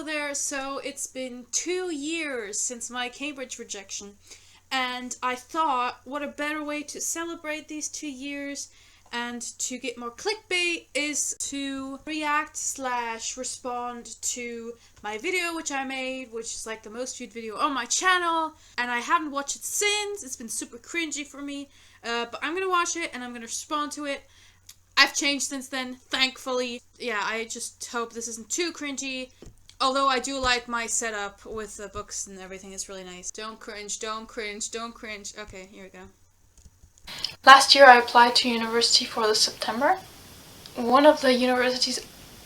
there. So it's been 2 years since my Cambridge rejection, and I thought, what a better way to celebrate these 2 years and to get more clickbait is to react slash respond to my video which I made, which is like the most viewed video on my channel, and I haven't watched it since. It's been super cringy for me, but I'm gonna watch it and I'm gonna respond to it. I've changed since then, thankfully. Yeah, I just hope this isn't too cringy. Although I do like my setup with the books and everything, it's really nice. Don't cringe, don't cringe, don't cringe. Okay, here we go. Last year I applied to university for the September. One of the universities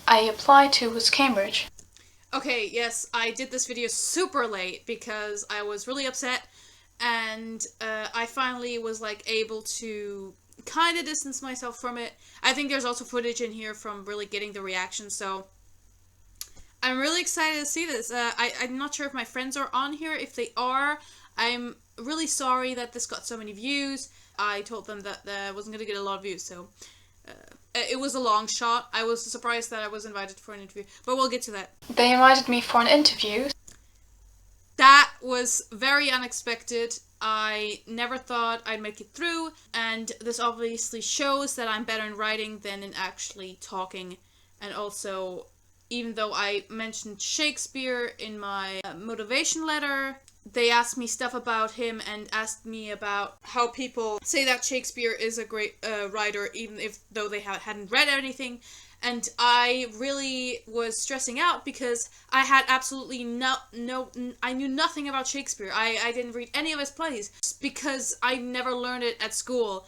I applied to was Cambridge. Okay, yes, I did this video super late because I was really upset, and I finally was like able to kind of distance myself from it. I think there's also footage in here from really getting the reaction, so I'm really excited to see this. I'm not sure if my friends are on here. If they are, I'm really sorry that this got so many views. I told them that I wasn't going to get a lot of views, so it was a long shot. I was surprised that I was invited for an interview, but we'll get to that. They invited me for an interview. That was very unexpected. I never thought I'd make it through, and this obviously shows that I'm better in writing than in actually talking. And also, even though I mentioned Shakespeare in my motivation letter, they asked me stuff about him and asked me about how people say that Shakespeare is a great writer, even though they hadn't read anything. And I really was stressing out because I had absolutely I knew nothing about Shakespeare. I didn't read any of his plays because I never learned it at school.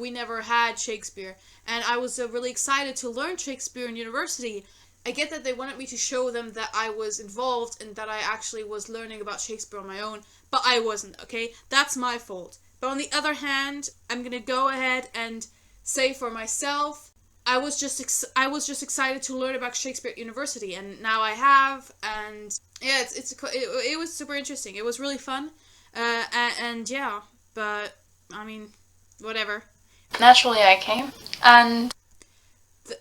We never had Shakespeare. And I was really excited to learn Shakespeare in university. I get that they wanted me to show them that I was involved and that I actually was learning about Shakespeare on my own, but I wasn't, okay? That's my fault. But on the other hand, I'm gonna go ahead and say for myself, I was just excited to learn about Shakespeare at university, and now I have, and yeah, it was super interesting. It was really fun, and yeah, but I mean, whatever. Naturally, I came, and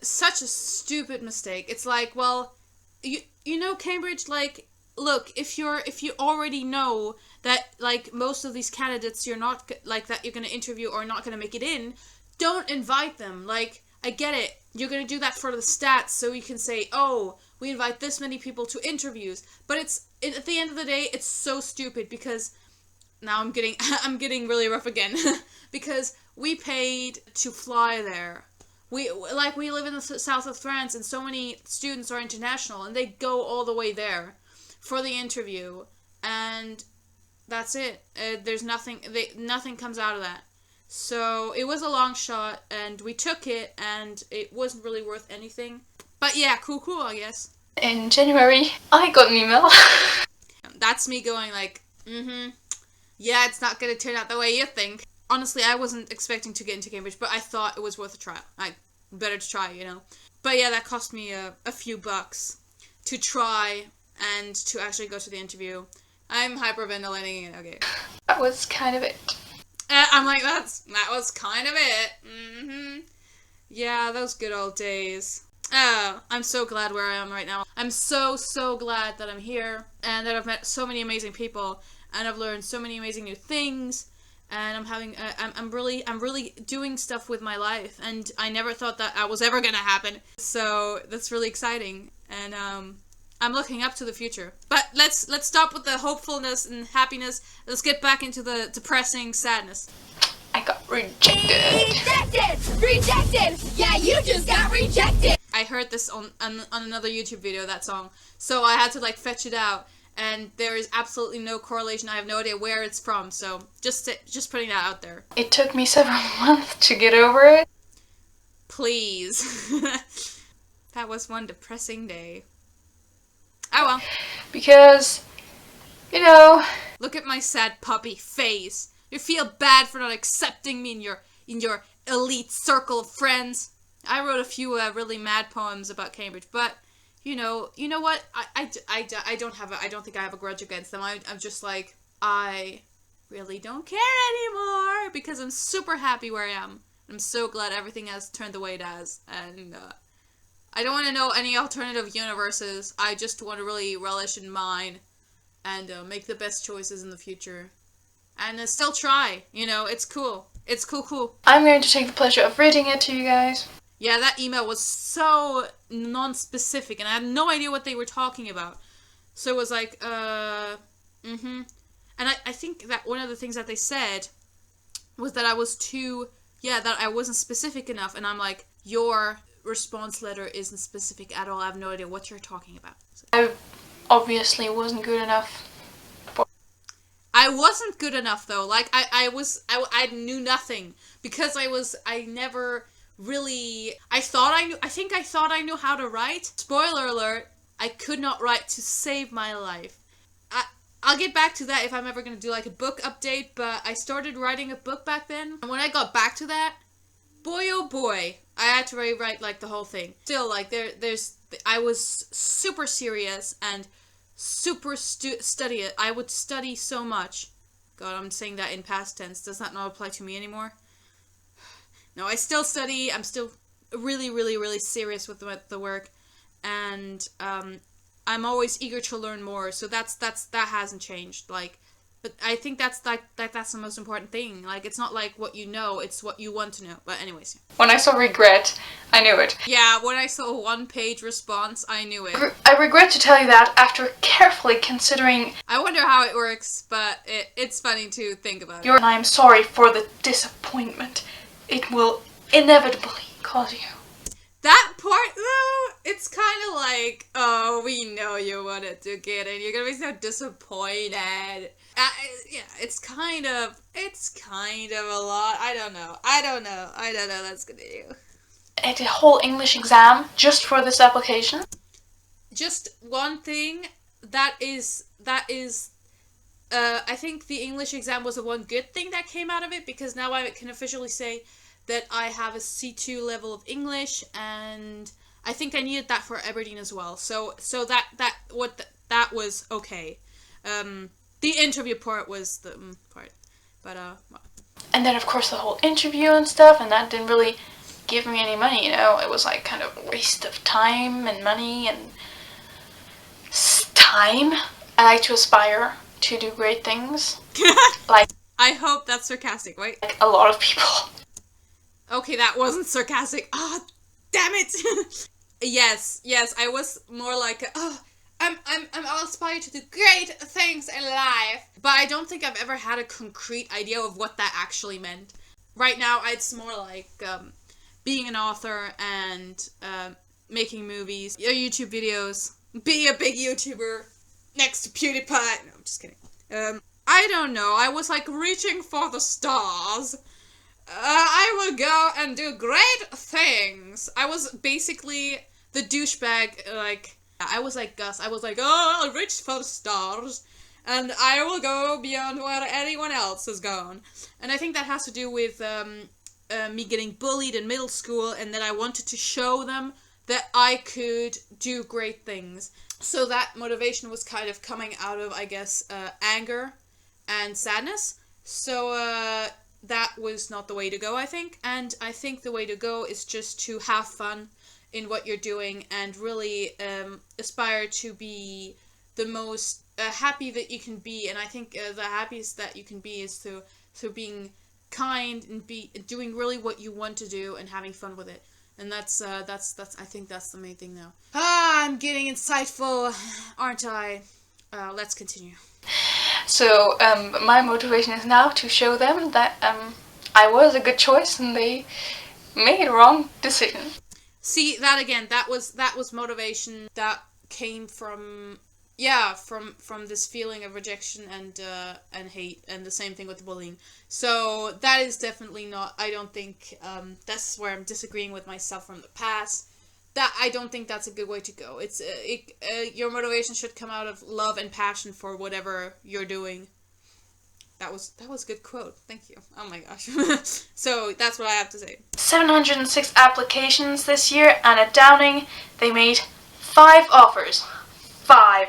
such a stupid mistake. It's like, well, you know, Cambridge, like, look, if you already know that like most of these candidates you're not like that you're gonna interview or not gonna make it in, don't invite them. Like, I get it. You're going to do that for the stats so you can say, oh, we invite this many people to interviews. But at the end of the day, it's so stupid because now I'm getting really rough again because we paid to fly there. We live in the south of France and so many students are international and they go all the way there for the interview, and that's it. There's nothing comes out of that. So it was a long shot, and we took it, and it wasn't really worth anything. But yeah, cool, I guess. In January, I got an email. That's me going like, yeah, it's not gonna turn out the way you think. Honestly, I wasn't expecting to get into Cambridge, but I thought it was worth a try. Better to try, you know. But yeah, that cost me a few bucks to try and to actually go to the interview. I'm hyperventilating, okay. That was kind of it. I'm like, that was kind of it. Yeah, those good old days. Oh, I'm so glad where I am right now. I'm so glad that I'm here and that I've met so many amazing people and I've learned so many amazing new things, and I'm really doing stuff with my life, and I never thought that was ever gonna happen. So that's really exciting, and I'm looking up to the future. But let's stop with the hopefulness and happiness. Let's get back into the depressing sadness. I got rejected. Rejected! Yeah, you just got rejected! I heard this on another YouTube video, that song. So I had to like fetch it out. And there is absolutely no correlation. I have no idea where it's from. So just putting that out there. It took me several months to get over it. Please. That was one depressing day. Oh well. Because, you know, look at my sad puppy face. You feel bad for not accepting me in your elite circle of friends. I wrote a few really mad poems about Cambridge, but you know what? I don't think I have a grudge against them. I'm just like, I really don't care anymore because I'm super happy where I am. I'm so glad everything has turned the way it has, and I don't want to know any alternative universes. I just want to really relish in mine and make the best choices in the future. And still try, it's cool. It's cool. I'm going to take the pleasure of reading it to you guys. Yeah, that email was so non-specific, and I had no idea what they were talking about. So it was like, And I think that one of the things that they said was that I was that I wasn't specific enough, and I'm like, your response letter isn't specific at all. I have no idea what you're talking about. So. I obviously wasn't good enough. I wasn't good enough though. Like I knew nothing because I never really. I thought I knew how to write. Spoiler alert: I could not write to save my life. I'll get back to that if I'm ever gonna do like a book update. But I started writing a book back then, and when I got back to that, boy oh boy, I had to rewrite like the whole thing. Still, like I was super serious and super study it. I would study so much. God, I'm saying that in past tense. Does that not apply to me anymore? No, I still study. I'm still really, really, really serious with the work, and I'm always eager to learn more. So that hasn't changed. Like, but I think that's that's the most important thing. Like, it's not like what you know; it's what you want to know. But anyways. When I saw regret, I knew it. Yeah, when I saw a one-page response, I knew it. I regret to tell you that after carefully considering. I wonder how it works, but it's funny to think about it. And I'm sorry for the disappointment it will inevitably cause you. That part, though, it's kind of like, oh, we know you wanted to get in. You're gonna be so disappointed. Yeah, it's kind of a lot. I don't know. Let's continue. I did a whole English exam just for this application. Just one thing, that is, I think the English exam was the one good thing that came out of it, because now I can officially say that I have a C2 level of English, and I think I needed that for Aberdeen as well. So that was okay. The interview part was the part, but well. And then of course the whole interview and stuff, and that didn't really give me any money. It was like kind of a waste of time and money and time. I like to aspire to do great things, like I hope that's sarcastic, right? Like a lot of people. Okay, that wasn't sarcastic. Oh, damn it! Yes, I was more like, I'll aspire to do great things in life. But I don't think I've ever had a concrete idea of what that actually meant. Right now, it's more like being an author and making movies, YouTube videos, be a big YouTuber next to PewDiePie. No, I'm just kidding. I don't know. I was like reaching for the stars. I will go and do great things. I was basically the douchebag, like, I was like Gus. I was like, oh, I'll reach for the stars, and I will go beyond where anyone else has gone. And I think that has to do with me getting bullied in middle school, and that I wanted to show them that I could do great things. So that motivation was kind of coming out of, I guess, anger and sadness. So, that was not the way to go, I think. And I think the way to go is just to have fun in what you're doing and really aspire to be the most happy that you can be. And I think the happiest that you can be is through being kind and doing really what you want to do and having fun with it. And that's I think that's the main thing now. I'm getting insightful, aren't I? Let's continue. So, my motivation is now to show them that I was a good choice and they made a wrong decision. See, that again, that was motivation that came from this feeling of rejection and hate, and the same thing with bullying. So that is definitely not, I don't think, that's where I'm disagreeing with myself from the past. That I don't think that's a good way to go. It's your motivation should come out of love and passion for whatever you're doing. That was a good quote. Thank you. Oh my gosh. So that's what I have to say. 706 applications this year, and at Downing they made 5 offers. 5.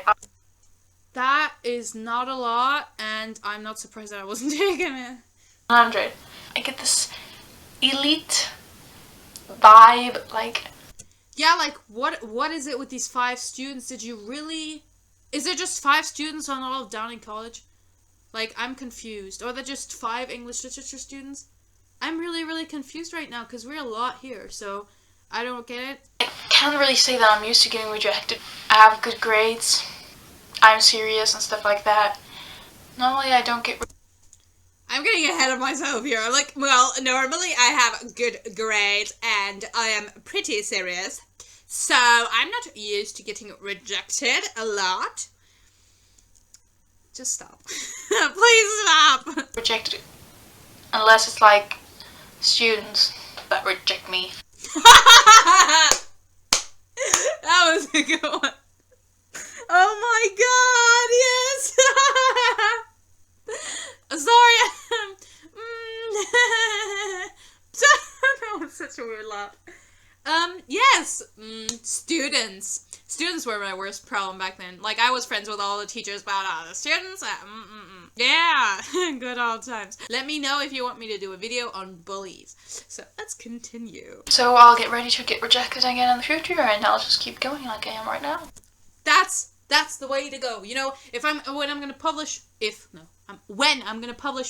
That is not a lot, and I'm not surprised that I wasn't taking it. 100. I get this elite vibe, like. Yeah, like, what is it with these 5 students? Did you really... Is there just 5 students on all of Downing College? Like, I'm confused. Or are there just 5 English literature students? I'm really, really confused right now, because we're a lot here, so I don't get it. I can't really say that I'm used to getting rejected. I have good grades. I'm serious and stuff like that. Normally I don't get I'm getting ahead of myself here. I'm like, well, normally I have good grades and I am pretty serious. So I'm not used to getting rejected a lot. Just stop. Please stop. rejected unless it's like students that reject me. That was a good one. Oh my god, yes! Sorry. That was such a weird laugh. Yes! Students. Students were my worst problem back then. Like, I was friends with all the teachers, but the students, yeah, good old times. Let me know if you want me to do a video on bullies. So, let's continue. So I'll get ready to get rejected again in the future, and I'll just keep going like I am right now. That's the way to go. You know, when I'm gonna publish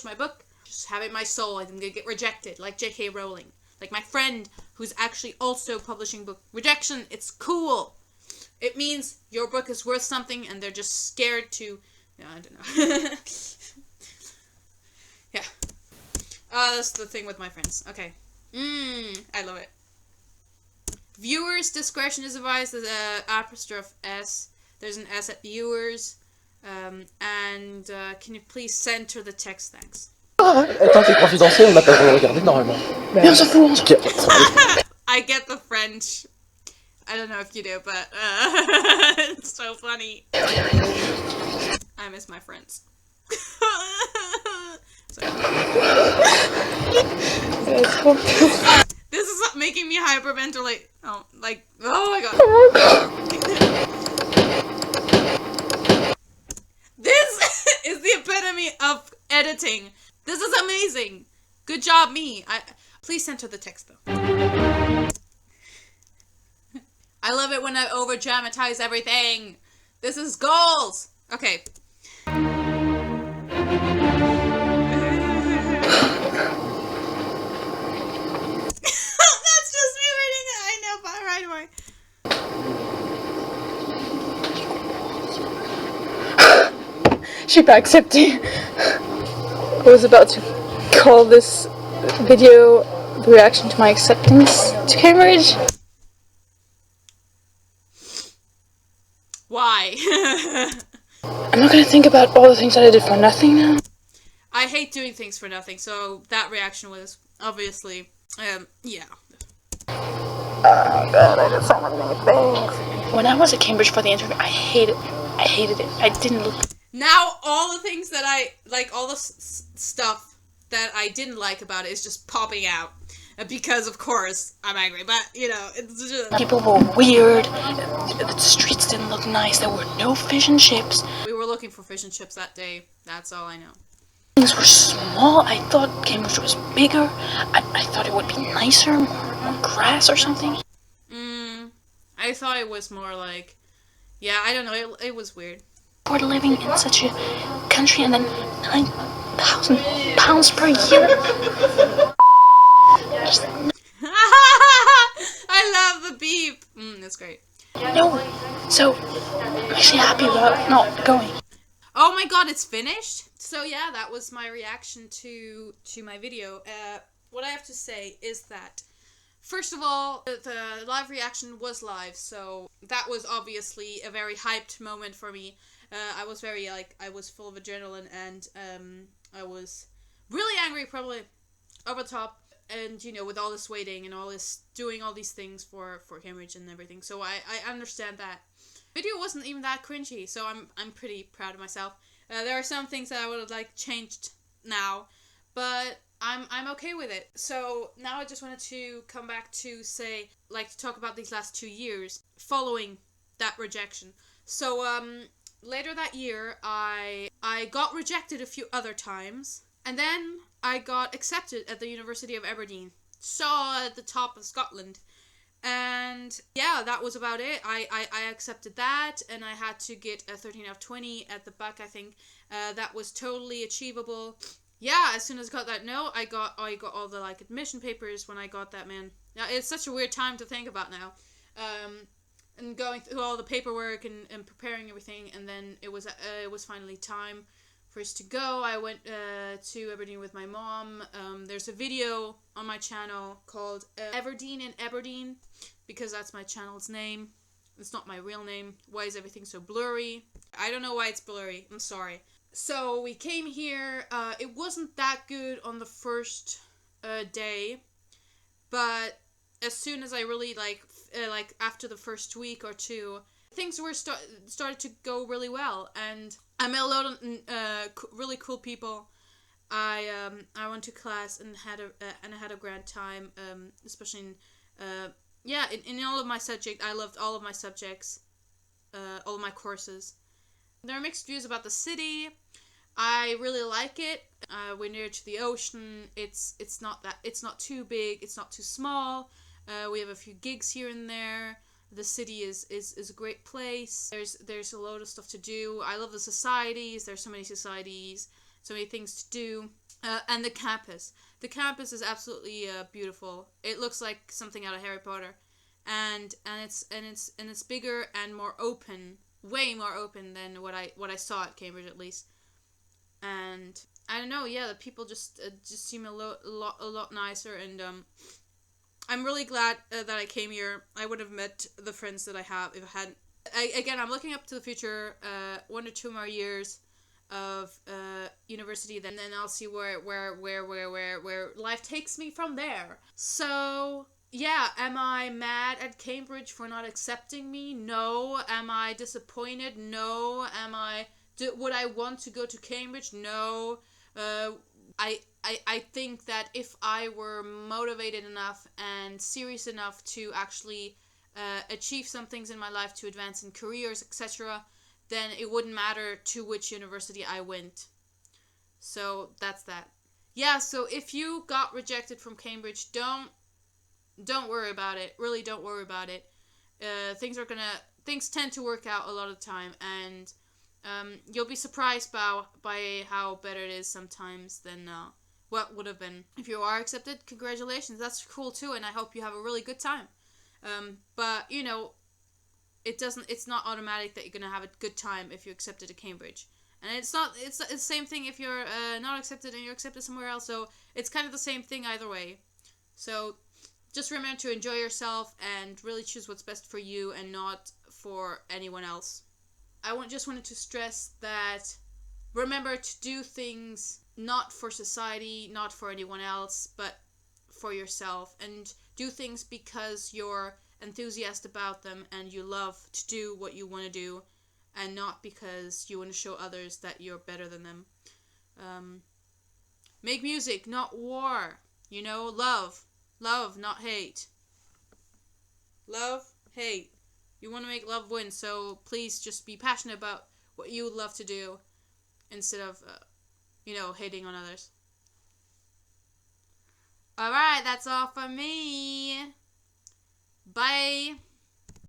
my book, just have it in my soul, I'm gonna get rejected, like J.K. Rowling. Like my friend who's actually also publishing book. Rejection, it's cool. It means your book is worth something and they're just scared to, I don't know. Yeah. That's the thing with my friends. Okay. I love it. Viewers' discretion is advised. There's a apostrophe S. There's an S at viewers. And can you please center the text, thanks. Attends, c'est confidentiel, on n'a pas le droit de regarder normalement. Mais on s'en fout, on s'en fout. I get the French. I don't know if you do, but it's so funny. I miss my friends. This is making me hyperventilate. Oh my god. This is the epitome of editing. This is amazing. Good job, me. Please center the text, though. I love it when I over-dramatize everything. This is goals. Okay. That's just me reading it. I know, but right away. J'ai pas accepté. I was about to call this video the reaction to my acceptance to Cambridge. Why? I'm not gonna think about all the things that I did for nothing now. I hate doing things for nothing, so that reaction was obviously, yeah. Oh god, I did so many things. When I was at Cambridge for the interview, I hated it. I didn't look. Now all the things that I like, all the stuff that I didn't like about it is just popping out. Because, of course, I'm angry, but, you know, it's just... People were weird, the streets didn't look nice, there were no fish and chips. We were looking for fish and chips that day, that's all I know. Things were small, I thought Cambridge was bigger, I thought it would be nicer, more grass or something. I thought it was more like... Yeah, I don't know, it was weird. We're living in such a country and then £9,000 per year. I love the beep. That's great. No, so I'm actually happy about not going. Oh my god, it's finished? So yeah, that was my reaction to my video. What I have to say is that, first of all, the live reaction was live, so that was obviously a very hyped moment for me. I was very, I was full of adrenaline, and I was really angry, probably over the top. And, you know, with all this waiting and all this, doing all these things for Cambridge and everything. So I understand that. Video wasn't even that cringy, so I'm pretty proud of myself. There are some things that I would have, changed now, but I'm okay with it. So now I just wanted to come back to say, to talk about these last 2 years following that rejection. So, later that year, I got rejected a few other times, and then I got accepted at the University of Aberdeen, so at the top of Scotland, And yeah, that was about it. I accepted that, and I had to get a 13 out of 20 at the back, I think. That was totally achievable. Yeah, as soon as I got that note, I got all the like admission papers when I got that, man. Now, it's such a weird time to think about now. And going through all the paperwork and preparing everything, and then it was finally time for us to go. I went to Aberdeen with my mom. There's a video on my channel called Everdeen in Aberdeen, because that's my channel's name. It's not my real name. Why is everything so blurry? I don't know why it's blurry. I'm sorry. So we came here. It wasn't that good on the first day, but as soon as I really like after the first week or two, things were started to go really well, and I met a lot of really cool people. I went to class and I had a grand time, especially in all of my subjects. I loved all of my subjects, all of my courses. There are mixed views about the city. I really like it. We're near to the ocean. It's not too big. It's not too small. We have a few gigs here and there. The city is a great place. There's a load of stuff to do. I love the societies. There's so many societies, so many things to do. And the campus. The campus is absolutely beautiful. It looks like something out of Harry Potter, and it's bigger and more open, way more open than what I saw at Cambridge, at least. And I don't know. Yeah, the people just seem a lot nicer, and I'm really glad that I came here. I would have met the friends that I have if I hadn't. Again, I'm looking up to the future, 1 or 2 more years of university, then I'll see where life takes me from there. So yeah, am I mad at Cambridge for not accepting me? No. Am I disappointed? No. Would I want to go to Cambridge? No. I think that if I were motivated enough and serious enough to actually achieve some things in my life, to advance in careers, etc., then it wouldn't matter to which university I went. So that's that. Yeah, so if you got rejected from Cambridge, don't worry about it. Really, don't worry about it. Things tend to work out a lot of the time, and you'll be surprised by how better it is sometimes than what would have been. If you are accepted, congratulations. That's cool too, and I hope you have a really good time. But you know, it's not automatic that you're gonna have a good time if you're accepted to Cambridge, and it's the same thing if you're not accepted and you're accepted somewhere else. So it's kind of the same thing either way. So just remember to enjoy yourself and really choose what's best for you and not for anyone else. I just wanted to stress that remember to do things not for society, not for anyone else, but for yourself, and do things because you're enthusiastic about them and you love to do what you want to do, and not because you want to show others that you're better than them. Make music, not war. You know, love, not hate. Love, hate. You want to make love win, so please just be passionate about what you would love to do instead of hating on others. Alright, that's all for me. Bye.